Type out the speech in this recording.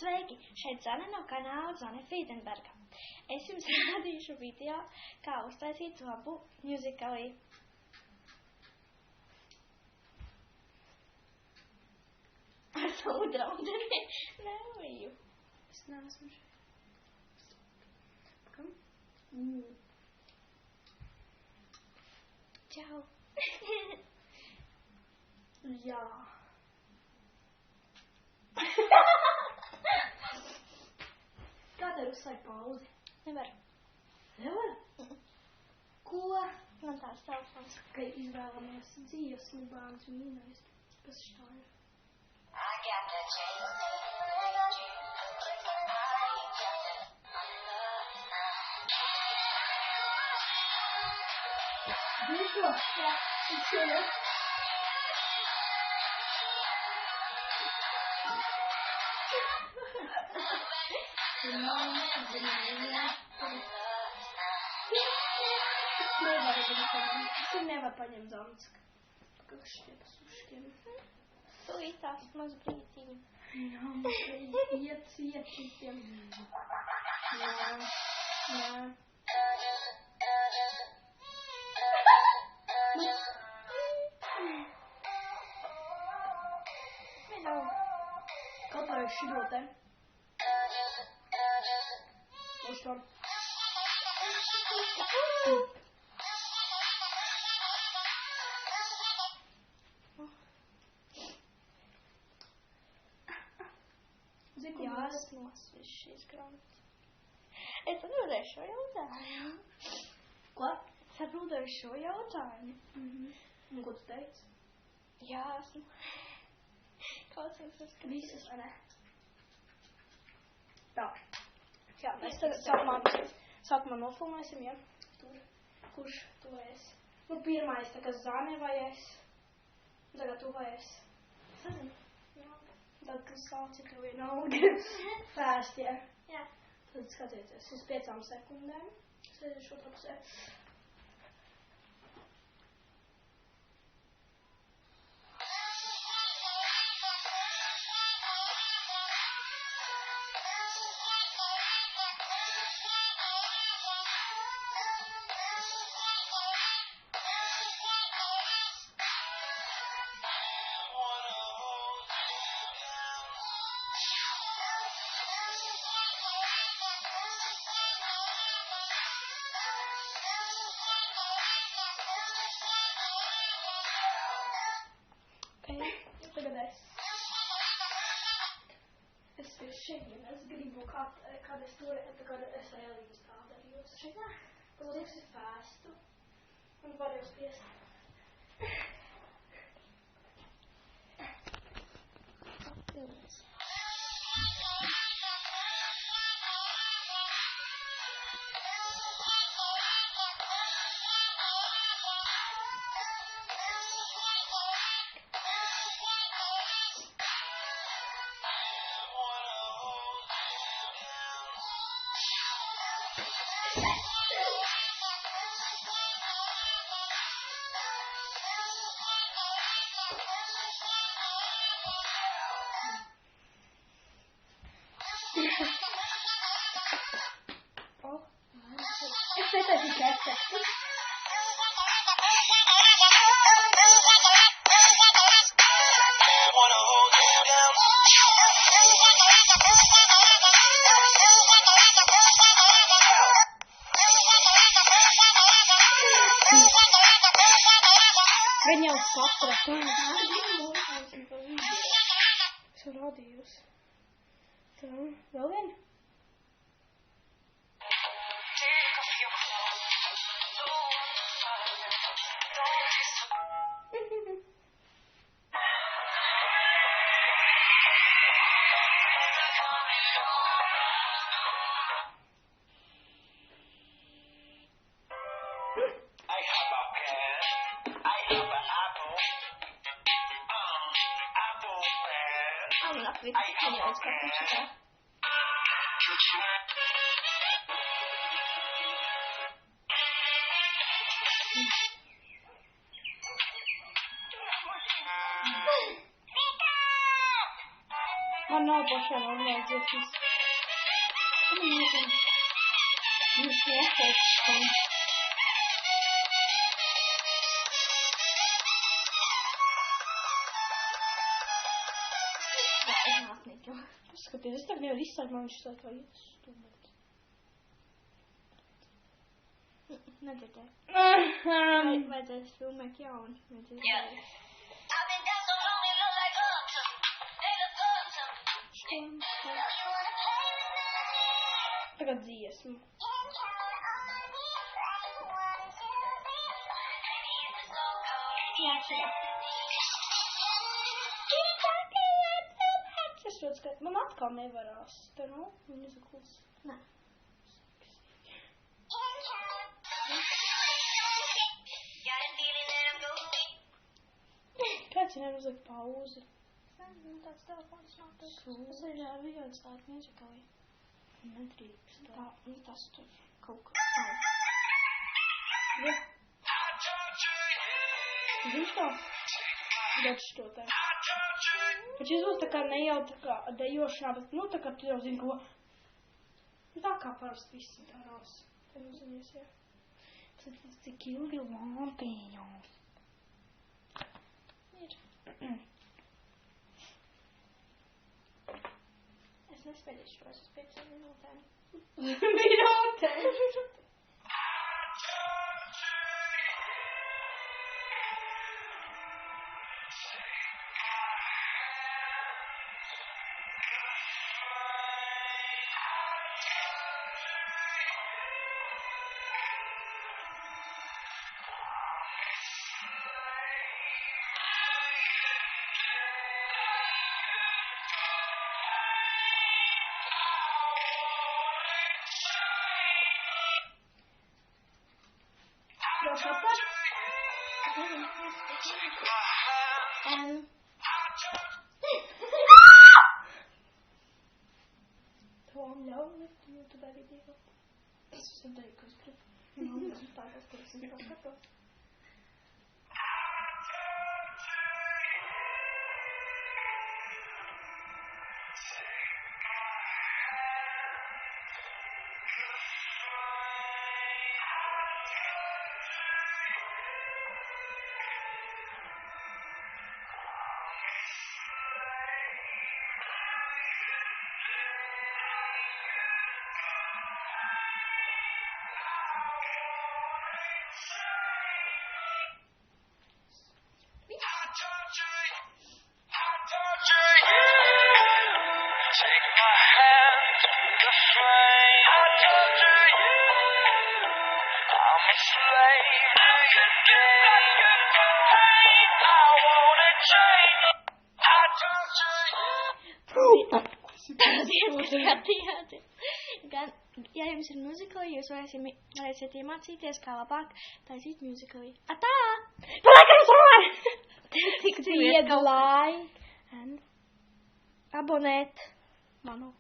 Sveiki! Šeit Zane no kanāla Zane Frīdenberga. Es jums rādīšu video, kā uztaisīt labu musicalī. Ar savu draudeni neliju. Es neesmu šeit. Pakam? Čau. Jā. Kā tev uzslēgt pauzi? Nevar. Nevar? Ko? Man tās telefons. Ka izvēlamies dzīves libāns mīnais. Kas šā ir? Visu? Jā. Visu? Nevar paņemt zamts. Kā šie pasuškiem. Tu īstās maz brītiņu. Jā, man iet cietiem. Jā. Kaut kā ir šī te. Uz to. Jā, es nosvišu šīs grāmatas. Es atbildēju šo jautājumu. Ko? Es atbildēju šo jautājumu. Un ko tu teici? Jā, esmu. Klausies, es ka visas, vai ne? Tā. Jā, mēs tagad sākumā nofilmēsim, ja? Tur. Kurš tu esi? Nu, pirmais, tā kā Zane vai es. Tagad tu vai es. Sazinu. Jā. Tad, kas sauc, ir tev vienalga. Fast, jā. Jā. Tad skatieties, uz 5 sekundēm. Sēdēšu otrā pusē. Tagad es pie šeit, es gribu, kad es turētu, kad es reālības tā darījos. Šeit nē, paldies ir fēstu. Un var jūs piesāt. Apildes. Es netaisu kese. Viņa jau saprata. Es radījos. Tā, vēl vien? Man man nav pašā normāli dziesmas. Jūs neefekts. Paskaties, es tagad nevaru izslēgt, man viņš tā kā iet stūmēt. Nedzirdēju. Vajadzēs filmēt jaunu. Tagad dziesmu. Jā, šajā. Es ļoti skatu. Man atkal nevarās. Te nav muzikls. Nē. Kāds ir nevar uzlikt pauzi? Tāds telefons nav tas. Tas ir video slēgt muzikali. Nedrīkst. Tā, tas tur kaut kā. Ja. Zini to? Dod šo te. Viņš izlūst tā kā ne jau tā kā dejošanā, bet, nu, tā kā tu jau zini, ko. Nu, tā kā parasti visi darās. Te nozīmies, jā. Paskaties, cik ilgi lampiņu. Ir. Es nespēdīšu šo, es uz 5 minūtēm. Minūtēm? Tom ļauj, tu dari divu. Es darīju, ko es gribu. Nu, tas tā kā skatos, un tā skatos. Take my hand to the flame. I torture you. I'm a slave to your game. I wanna change. I torture you. Gan, ja jums ir muzikali, jūs varēsiet iemācīties, kā labāk taisīt muzikali. Atā! Paliekam savai! Tik viegli. And abonēt manu